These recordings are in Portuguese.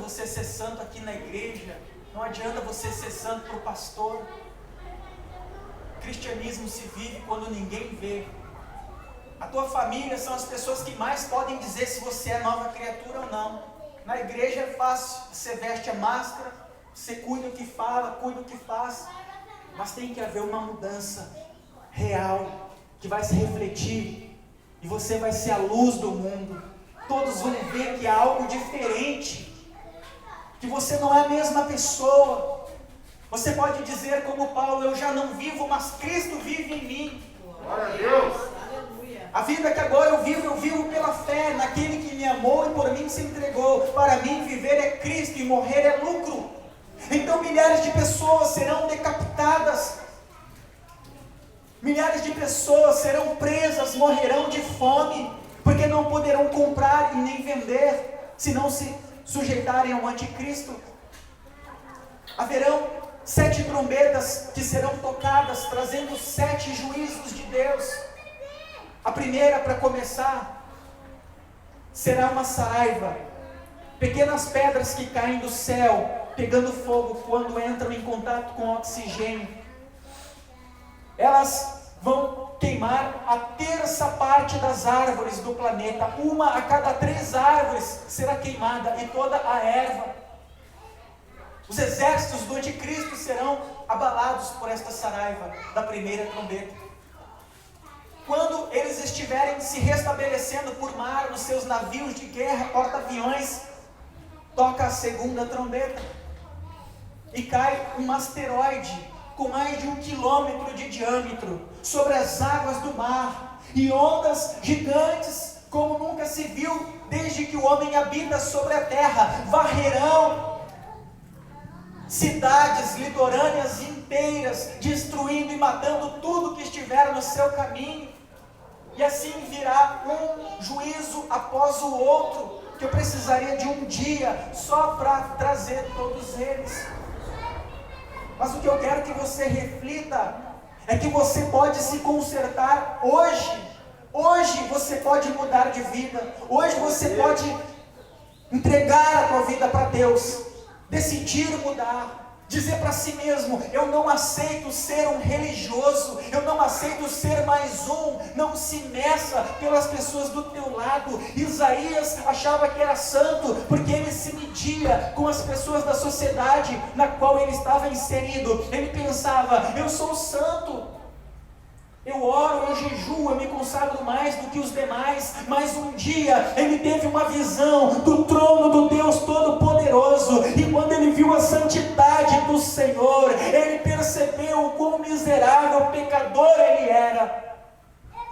você ser santo aqui na igreja, não adianta você ser santo para o pastor. O cristianismo se vive quando ninguém vê. A tua família são as pessoas que mais podem dizer se você é nova criatura ou não. Na igreja é fácil, você veste a máscara, você cuida do que fala, cuida do que faz, mas tem que haver uma mudança real, que vai se refletir, e você vai ser a luz do mundo. Todos vão ver que há algo diferente, que você não é a mesma pessoa. Você pode dizer como Paulo: eu já não vivo, mas Cristo vive em mim. Glória a Deus. A vida que agora eu vivo pela fé naquele que me amou e por mim se entregou. Para mim viver é Cristo e morrer é lucro. Então milhares de pessoas serão decapitadas, milhares de pessoas serão presas, morrerão de fome, porque não poderão comprar e nem vender, se não se sujeitarem ao anticristo. Haverão 7 trombetas que serão tocadas, trazendo 7 juízos de Deus. A primeira, para começar, será uma saraiva. Pequenas pedras que caem do céu, pegando fogo quando entram em contato com oxigênio. Elas vão queimar a terça parte das árvores do planeta. Uma a cada 3 árvores será queimada, e toda a erva. Os exércitos do anticristo serão abalados por esta saraiva da primeira trombeta. Quando eles estiverem se restabelecendo por mar nos seus navios de guerra, porta-aviões, toca a segunda trombeta e cai um asteroide com mais de 1 quilômetro de diâmetro sobre as águas do mar, e ondas gigantes como nunca se viu desde que o homem habita sobre a terra varrerão cidades litorâneas inteiras, destruindo e matando tudo que estiver no seu caminho. E assim virá um juízo após o outro, que eu precisaria de um dia só para trazer todos eles. Mas o que eu quero que você reflita é que você pode se consertar hoje. Hoje você pode mudar de vida. Hoje você pode entregar a tua vida para Deus, decidir mudar. Dizer para si mesmo: eu não aceito ser um religioso, eu não aceito ser mais um. Não se meça pelas pessoas do teu lado. Isaías achava que era santo porque ele se media com as pessoas da sociedade na qual ele estava inserido. Ele pensava: eu sou santo, eu oro, eu jejuo, eu me consagro mais do que os demais. Mas um dia ele teve uma visão do trono do Deus Todo-Poderoso, e quando ele viu a santidade do Senhor, ele percebeu o quão miserável pecador ele era,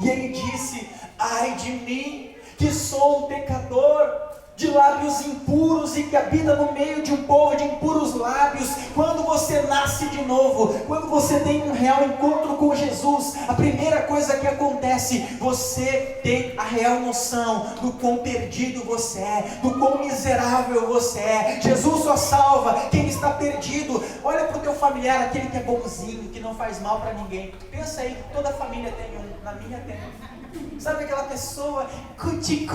e ele disse: ai de mim, que sou um pecador, de lábios impuros e que habita no meio de um povo de impuros lábios. Quando você nasce de novo, quando você tem um real encontro com Jesus, a primeira coisa que acontece, você tem a real noção do quão perdido você é, do quão miserável você é. Jesus só salva quem está perdido. Olha para o teu familiar, aquele que é bonzinho, que não faz mal para ninguém. Pensa aí, toda família tem um, na minha tem um. Sabe aquela pessoa, cuti,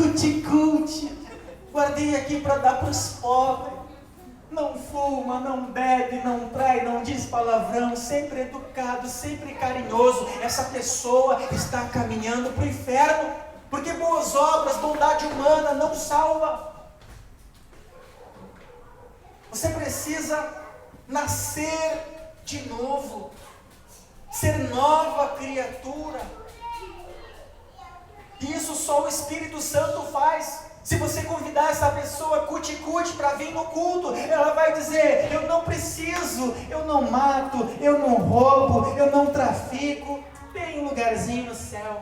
guardei aqui para dar para os pobres, não fuma, não bebe, não trai, não diz palavrão, sempre educado, sempre carinhoso. Essa pessoa está caminhando para o inferno, porque boas obras, bondade humana não salva. Você precisa nascer de novo, ser nova criatura. Isso só o Espírito Santo faz. Se você convidar essa pessoa cuti-cuti para vir no culto, ela vai dizer: eu não preciso, eu não mato, eu não roubo, eu não trafico, tem um lugarzinho no céu.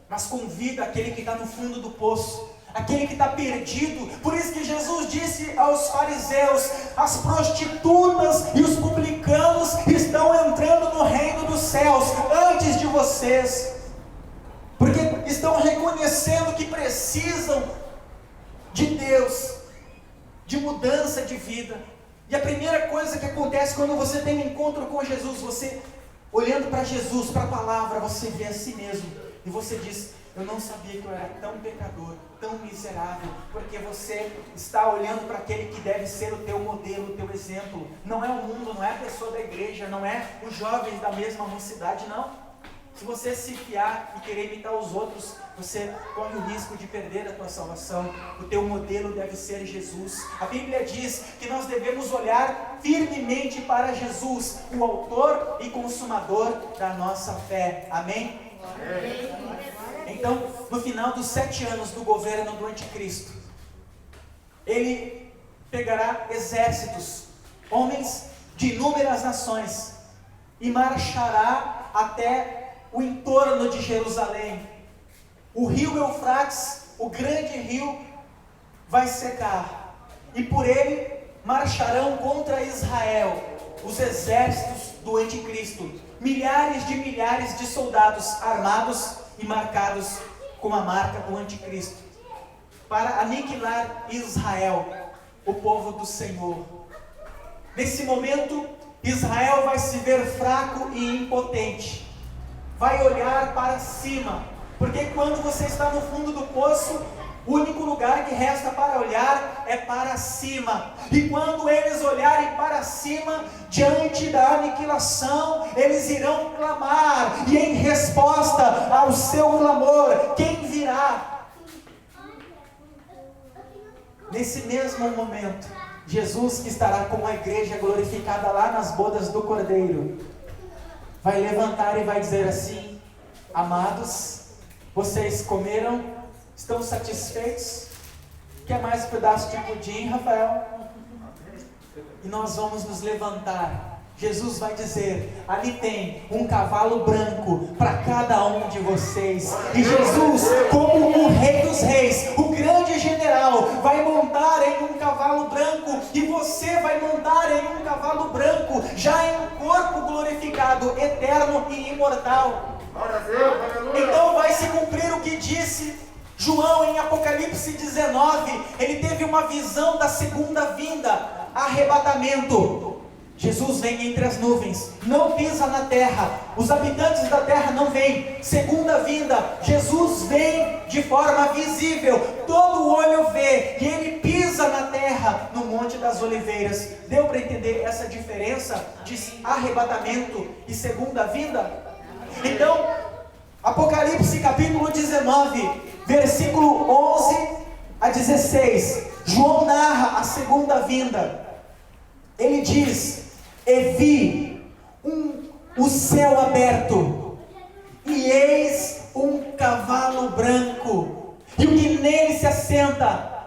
Mas convida aquele que está no fundo do poço, aquele que está perdido. Por isso que Jesus disse aos fariseus: as prostitutas e os publicanos estão entrando no reino dos céus antes de vocês, porque estão reconhecendo que precisam de Deus, de mudança de vida. E a primeira coisa que acontece quando você tem um encontro com Jesus, você olhando para Jesus, para a palavra, você vê a si mesmo e você diz: eu não sabia que eu era tão pecador, tão miserável, porque você está olhando para aquele que deve ser o teu modelo, o teu exemplo. Não é o mundo, não é a pessoa da igreja, não é os jovens da mesma mocidade, não. Se você se fiar e querer imitar os outros, você corre o risco de perder a tua salvação. O teu modelo deve ser Jesus. A Bíblia diz que nós devemos olhar firmemente para Jesus, o autor e consumador da nossa fé. Amém? Então, no final dos 7 anos do governo do anticristo, ele pegará exércitos, homens de inúmeras nações, e marchará até o entorno de Jerusalém. O rio Eufrates, o grande rio, vai secar, e por ele marcharão contra Israel os exércitos do anticristo, milhares de soldados armados e marcados com a marca do anticristo, para aniquilar Israel, o povo do Senhor. Nesse momento, Israel vai se ver fraco e impotente, vai olhar para cima, porque quando você está no fundo do poço, o único lugar que resta para olhar é para cima. E quando eles olharem para cima, diante da aniquilação, eles irão clamar, e em resposta ao seu clamor, quem virá? Nesse mesmo momento, Jesus, que estará com a igreja glorificada lá nas bodas do Cordeiro, vai levantar e vai dizer assim: amados, vocês comeram? Estão satisfeitos? Quer mais um pedaço de pudim, Rafael? E nós vamos nos levantar. Jesus vai dizer: ali tem um cavalo branco para cada um de vocês. E Jesus, como o Rei dos Reis, o grande general, vai montar em um cavalo branco, e você vai montar em um cavalo branco, já em um corpo glorificado, eterno e imortal. Então vai se cumprir o que disse João em Apocalipse 19. Ele teve uma visão da segunda vinda, arrebatamento. Jesus vem entre as nuvens, não pisa na terra, os habitantes da terra não vêm. Segunda vinda, Jesus vem de forma visível, todo olho vê, e ele pisa na terra, no Monte das Oliveiras. Deu para entender essa diferença de arrebatamento e segunda vinda? Então, Apocalipse capítulo 19, versículo 11 a 16, João narra a segunda vinda. Ele diz: e vi o céu aberto, e eis um cavalo branco, e o que nele se assenta,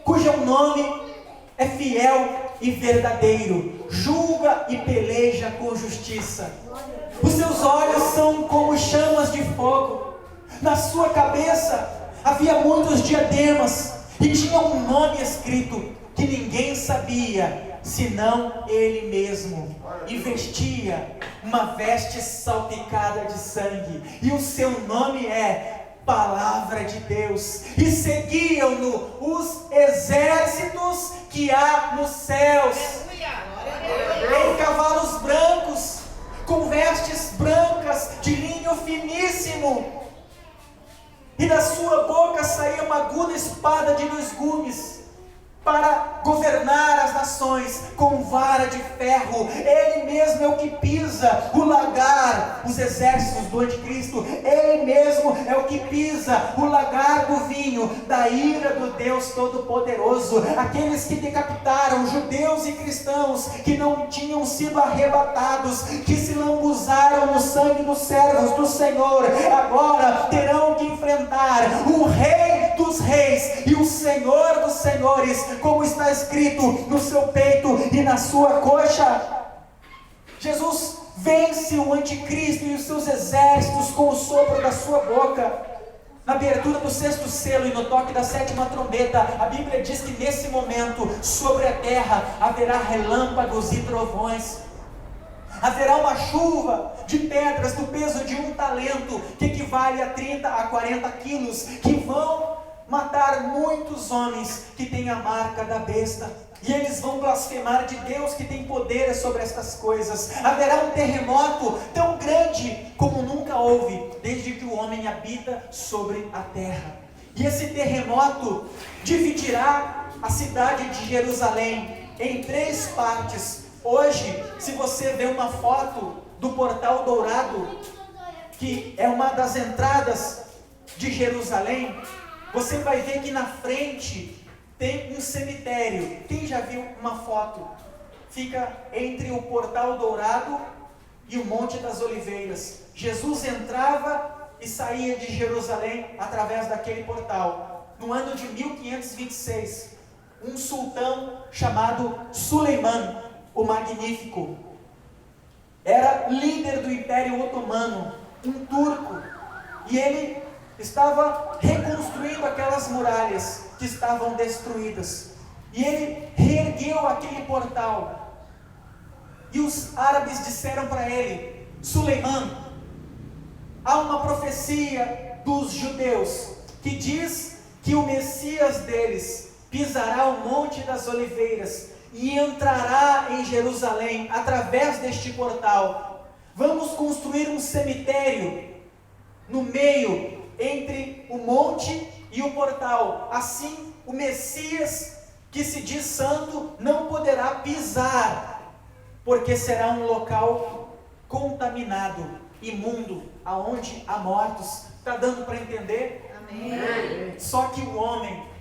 cujo nome é Fiel e Verdadeiro, julga e peleja com justiça. Os seus olhos são como chamas de fogo, na sua cabeça havia muitos diademas, e tinha um nome escrito que ninguém sabia senão ele mesmo, e vestia uma veste salpicada de sangue, e o seu nome é Palavra de Deus, e seguiam-no os exércitos que há nos céus, em cavalos brancos, com vestes brancas de linho finíssimo, e da sua boca saía uma aguda espada de 2 gumes, para governar as nações com vara de ferro. Ele mesmo é o que pisa o lagar, os exércitos do anticristo. Ele mesmo é o que pisa o lagar do vinho da ira do Deus Todo-Poderoso. Aqueles que decapitaram judeus e cristãos que não tinham sido arrebatados, que se lambuzaram no sangue dos servos do Senhor, agora terão que enfrentar o Rei dos Reis e o Senhor dos Senhores, como está escrito no seu peito e na sua coxa. Jesus vence o anticristo e os seus exércitos com o sopro da sua boca. Na abertura do 6º selo e no toque da 7ª trombeta, a Bíblia diz que nesse momento, sobre a terra, haverá relâmpagos e trovões. Haverá uma chuva de pedras do peso de 1 talento, que equivale a 30 a 40 quilos, que vão matar muitos homens que têm a marca da besta. E eles vão blasfemar de Deus que tem poder sobre estas coisas. Haverá um terremoto tão grande como nunca houve, desde que o homem habita sobre a terra. E esse terremoto dividirá a cidade de Jerusalém em 3 partes. Hoje, se você vê uma foto do Portal Dourado, que é uma das entradas de Jerusalém, você vai ver que na frente tem um cemitério. Quem já viu uma foto? Fica entre o Portal Dourado e o Monte das Oliveiras. Jesus entrava e saía de Jerusalém através daquele portal. No ano de 1526, um sultão chamado Suleiman, o Magnífico, era líder do Império Otomano, um turco, e ele estava reconstruindo aquelas muralhas que estavam destruídas, e ele reergueu aquele portal, e os árabes disseram para ele: Suleiman, há uma profecia dos judeus que diz que o Messias deles pisará o Monte das Oliveiras e entrará em Jerusalém através deste portal. Vamos construir um cemitério no meio, entre o monte e o portal. Assim, o Messias, que se diz santo, não poderá pisar, porque será um local contaminado, imundo, aonde há mortos. Está dando para entender? Amém. Só que o homem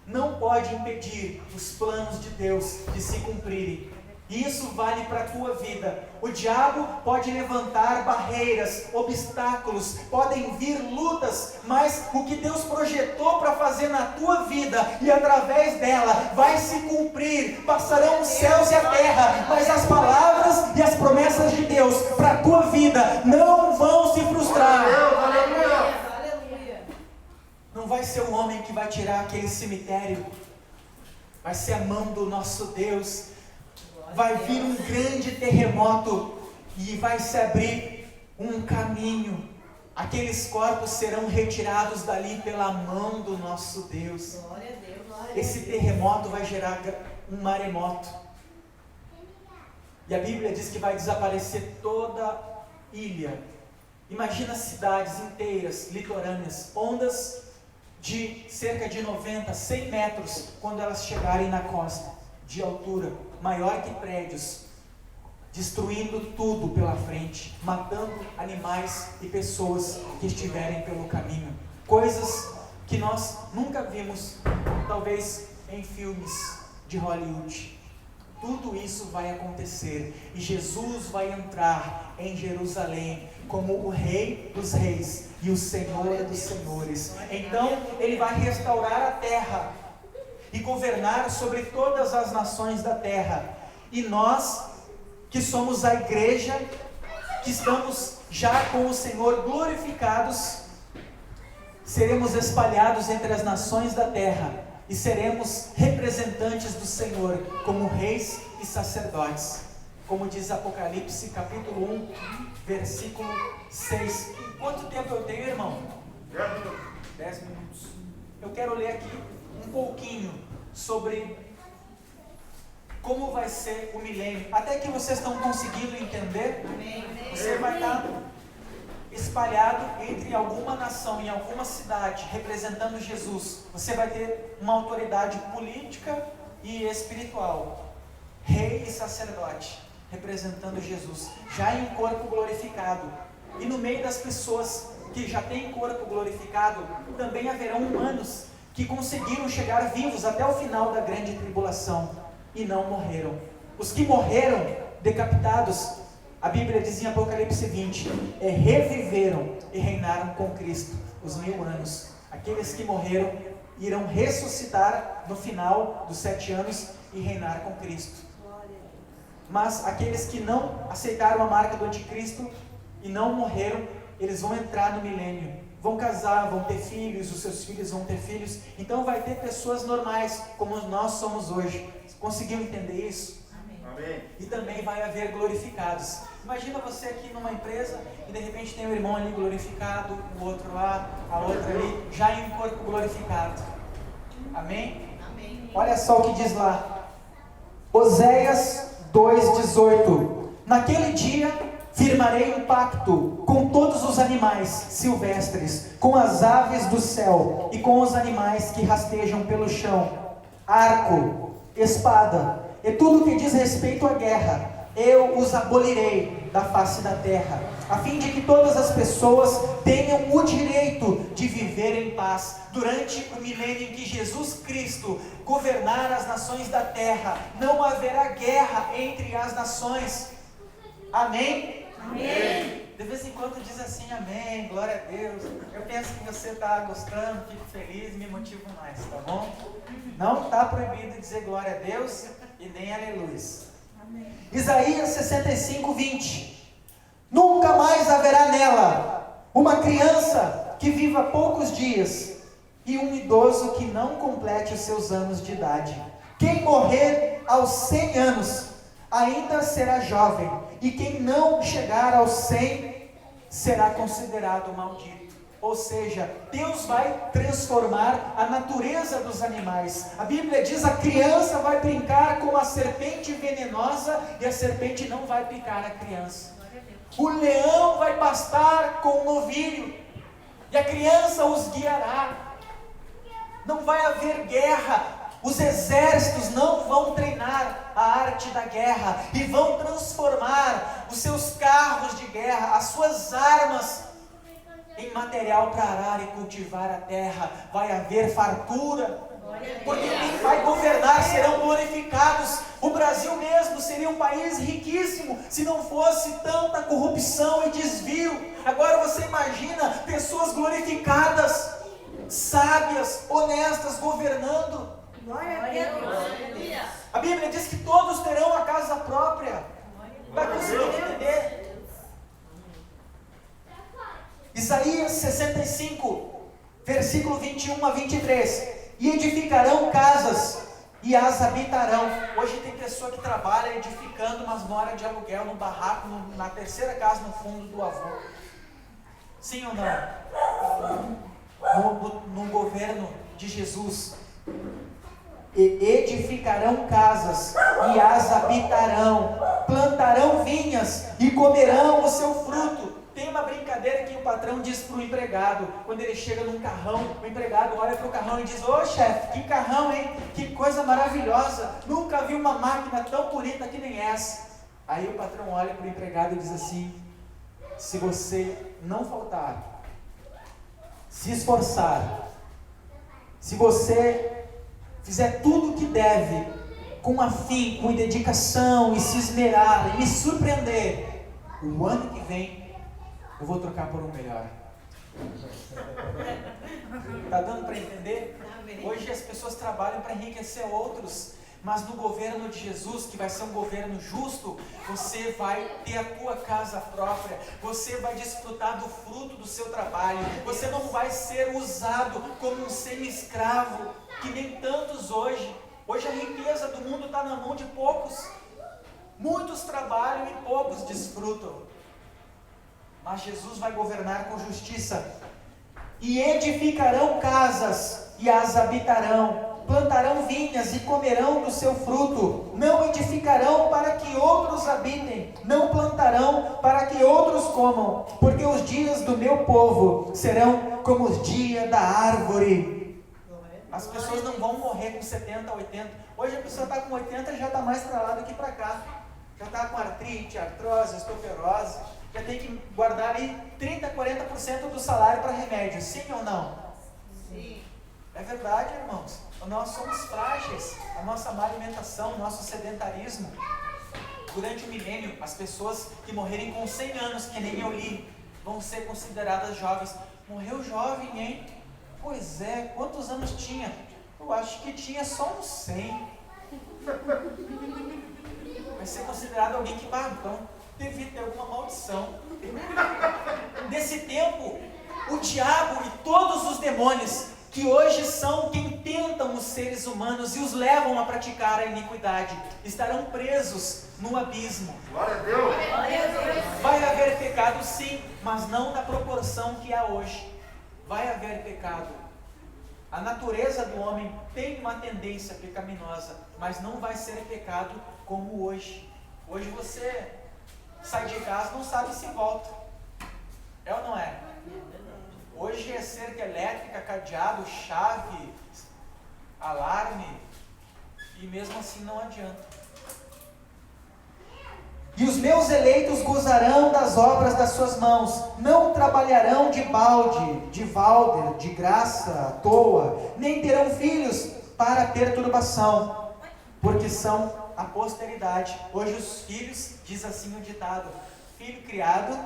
não pode impedir os planos de Deus de se cumprirem. E isso vale para a tua vida. O diabo pode levantar barreiras, obstáculos, podem vir lutas, mas o que Deus projetou para fazer na tua vida e através dela vai se cumprir. Passarão os céus e a terra, mas as palavras e as promessas de Deus para a tua vida não vão se frustrar. Não vai ser o homem que vai tirar aquele cemitério, vai ser a mão do nosso Deus. Vai vir um grande terremoto e vai se abrir um caminho. Aqueles corpos serão retirados dali pela mão do nosso Deus. Esse terremoto vai gerar um maremoto. E a Bíblia diz que vai desaparecer toda ilha. Imagina cidades inteiras, litorâneas, ondas de cerca de 90, 100 metros, quando elas chegarem na costa, de altura, maior que prédios, destruindo tudo pela frente, matando animais e pessoas que estiverem pelo caminho. Coisas que nós nunca vimos, talvez em filmes de Hollywood. Tudo isso vai acontecer e Jesus vai entrar em Jerusalém como o Rei dos Reis e o Senhor dos Senhores. Então ele vai restaurar a terra e governar sobre todas as nações da terra. E nós, que somos a igreja, que estamos já com o Senhor glorificados, seremos espalhados entre as nações da terra e seremos representantes do Senhor como reis e sacerdotes, como diz Apocalipse capítulo 1, versículo 6. Quanto tempo eu tenho, irmão? 10 minutos. Eu quero ler aqui um pouquinho sobre como vai ser o milênio. Até que vocês estão conseguindo entender, você vai estar espalhado entre alguma nação, em alguma cidade, representando Jesus. Você vai ter uma autoridade política e espiritual, rei e sacerdote, representando Jesus, já em um corpo glorificado. E no meio das pessoas que já têm corpo glorificado, também haverão humanos que conseguiram chegar vivos até o final da grande tribulação e não morreram. Os que morreram decapitados, a Bíblia diz em Apocalipse 20, reviveram e reinaram com Cristo os 1000 anos. Aqueles que morreram irão ressuscitar no final dos 7 anos e reinar com Cristo. Mas aqueles que não aceitaram a marca do anticristo e não morreram, eles vão entrar no milênio, vão casar, vão ter filhos, os seus filhos vão ter filhos. Então vai ter pessoas normais, como nós somos hoje. Conseguiu entender isso? Amém. E também vai haver glorificados. Imagina você aqui numa empresa e de repente tem um irmão ali glorificado, o outro lá, a outra ali, já em um corpo glorificado. Amém? Amém. Olha só o que diz lá. Oséias 2:18. Naquele dia firmarei um pacto com todos os animais silvestres, com as aves do céu e com os animais que rastejam pelo chão. Arco, espada e tudo que diz respeito à guerra, eu os abolirei da face da terra, a fim de que todas as pessoas tenham o direito de viver em paz. Durante o milênio em que Jesus Cristo governar as nações da terra, não haverá guerra entre as nações. Amém? Amém. De vez em quando diz assim, amém, glória a Deus. Eu penso que você está gostando, fico feliz, me motivo mais, tá bom? Não está proibido dizer glória a Deus e nem aleluia. Isaías 65:20. Nunca mais haverá nela uma criança que viva poucos dias e um idoso que não complete os seus anos de idade. Quem morrer aos 100 anos ainda será jovem, e quem não chegar aos 100 será considerado maldito. Ou seja, Deus vai transformar a natureza dos animais. A Bíblia diz: a criança vai brincar com a serpente venenosa e a serpente não vai picar a criança. O leão vai pastar com o novilho e a criança os guiará. Não vai haver guerra. Os exércitos não vão treinar a arte da guerra e vão transformar os seus carros de guerra, as suas armas, em material para arar e cultivar a terra. Vai haver fartura, porque quem vai governar serão glorificados. O Brasil mesmo seria um país riquíssimo se não fosse tanta corrupção e desvio. Agora você imagina pessoas glorificadas, sábias, honestas, governando. Glória a Deus. A Bíblia diz que todos terão a casa própria. Vai conseguir entender? Isaías 65, versículo 21-23. E edificarão casas e as habitarão. Hoje tem pessoa que trabalha edificando, mas mora de aluguel no barraco, na terceira casa no fundo do avô. Sim ou não? No governo de Jesus. E edificarão casas e as habitarão, plantarão vinhas e comerão o seu fruto. Tem uma brincadeira que o patrão diz para o empregado, quando ele chega num carrão, o empregado olha para o carrão e diz: ô chefe, que carrão, hein? Que coisa maravilhosa, nunca vi uma máquina tão bonita que nem essa. Aí o patrão olha para o empregado e diz assim: se você não faltar, se esforçar, se você fizer tudo o que deve, com afinco e dedicação, e se esmerar, e me surpreender, o ano que vem, eu vou trocar por um melhor. Está dando para entender? Hoje as pessoas trabalham para enriquecer outros, mas no governo de Jesus, que vai ser um governo justo, você vai ter a tua casa própria, você vai desfrutar do fruto do seu trabalho, você não vai ser usado como um semi-escravo, que nem tantos hoje. Hoje a riqueza do mundo está na mão de poucos. Muitos trabalham e poucos desfrutam. Mas Jesus vai governar com justiça. E edificarão casas e as habitarão, plantarão vinhas e comerão do seu fruto. Não edificarão para que outros habitem, não plantarão para que outros comam, porque os dias do meu povo serão como os dias da árvore. As pessoas não vão morrer com 70, 80. Hoje a pessoa está com 80 e já está mais para lá do que para cá. Já está com artrite, artrose, osteoporose. Já tem que guardar aí 30, 40% do salário para remédio. Sim ou não? Sim. É verdade, irmãos. Nós somos frágeis. A nossa má alimentação, o nosso sedentarismo. Durante o milênio, as pessoas que morrerem com 100 anos, que nem eu li, vão ser consideradas jovens. Morreu jovem, hein? Pois é, quantos anos tinha? Eu acho que tinha só uns 100. Vai ser considerado alguém que, então, devia ter alguma maldição. Nesse tempo, o diabo e todos os demônios, que hoje são quem tentam os seres humanos e os levam a praticar a iniquidade, estarão presos no abismo. Glória a Deus! Vai haver pecado sim, mas não na proporção que há hoje. Vai haver pecado. A natureza do homem tem uma tendência pecaminosa, mas não vai ser pecado como hoje. Hoje você sai de casa e não sabe se volta. É ou não é? Hoje é cerca elétrica, cadeado, chave, alarme, e mesmo assim não adianta. E os meus eleitos gozarão das obras das suas mãos, não trabalharão de balde, de valder, de graça à toa, nem terão filhos para perturbação, porque são a posteridade. Hoje os filhos, diz assim o ditado, filho criado,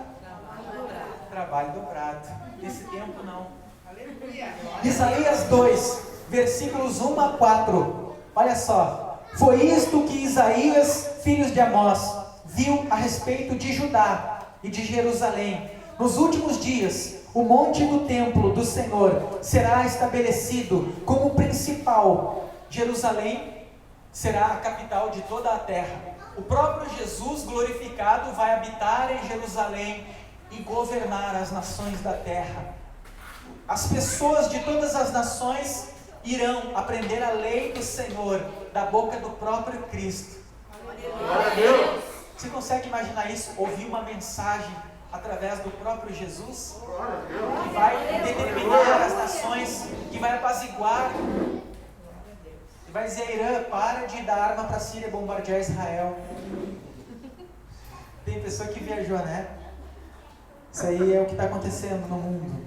trabalho dobrado. Nesse tempo não. Aleluia. Isaías 2, versículos 1 a 4. Olha só. Foi isto que Isaías, filho de Amós, viu a respeito de Judá e de Jerusalém. Nos últimos dias, o monte do templo do Senhor será estabelecido como principal. Jerusalém será a capital de toda a terra. O próprio Jesus glorificado vai habitar em Jerusalém e governar as nações da terra. As pessoas de todas as nações irão aprender a lei do Senhor da boca do próprio Cristo. Glória a Deus! Você consegue imaginar isso? Ouvir uma mensagem através do próprio Jesus? Que vai determinar as nações, que vai apaziguar, que vai dizer a Irã, para de dar arma para a Síria e bombardear Israel. Tem pessoa que viajou, né? Isso aí é o que está acontecendo no mundo.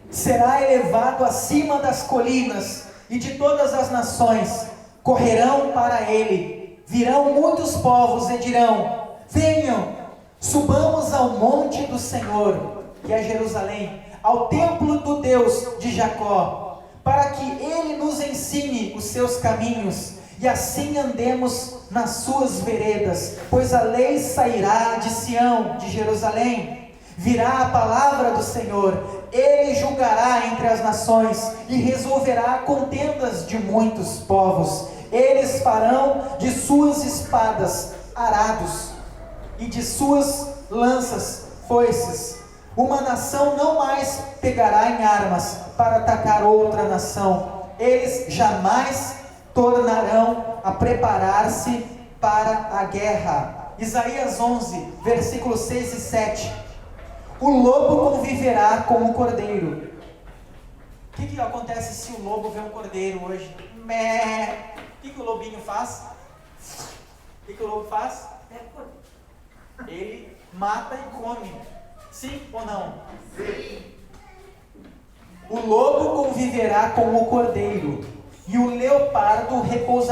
Será elevado acima das colinas, e de todas as nações correrão para ele. Virão muitos povos e dirão: venham, subamos ao monte do Senhor, que é Jerusalém, ao templo do Deus de Jacó, para que ele nos ensine os seus caminhos, e assim andemos nas suas veredas, pois a lei sairá de Sião, de Jerusalém. Virá a palavra do Senhor, ele julgará entre as nações e resolverá contendas de muitos povos. Eles farão de suas espadas arados e de suas lanças foices. Uma nação não mais pegará em armas para atacar outra nação. Eles jamais tornarão a preparar-se para a guerra. Isaías 11, versículos 6 e 7. O lobo conviverá com o cordeiro. O que acontece se o lobo vê um cordeiro hoje? Mé. O que o lobinho faz? O que o lobo faz? Ele mata e come. Sim ou não? Sim. O lobo conviverá com o cordeiro, e o leopardo repousará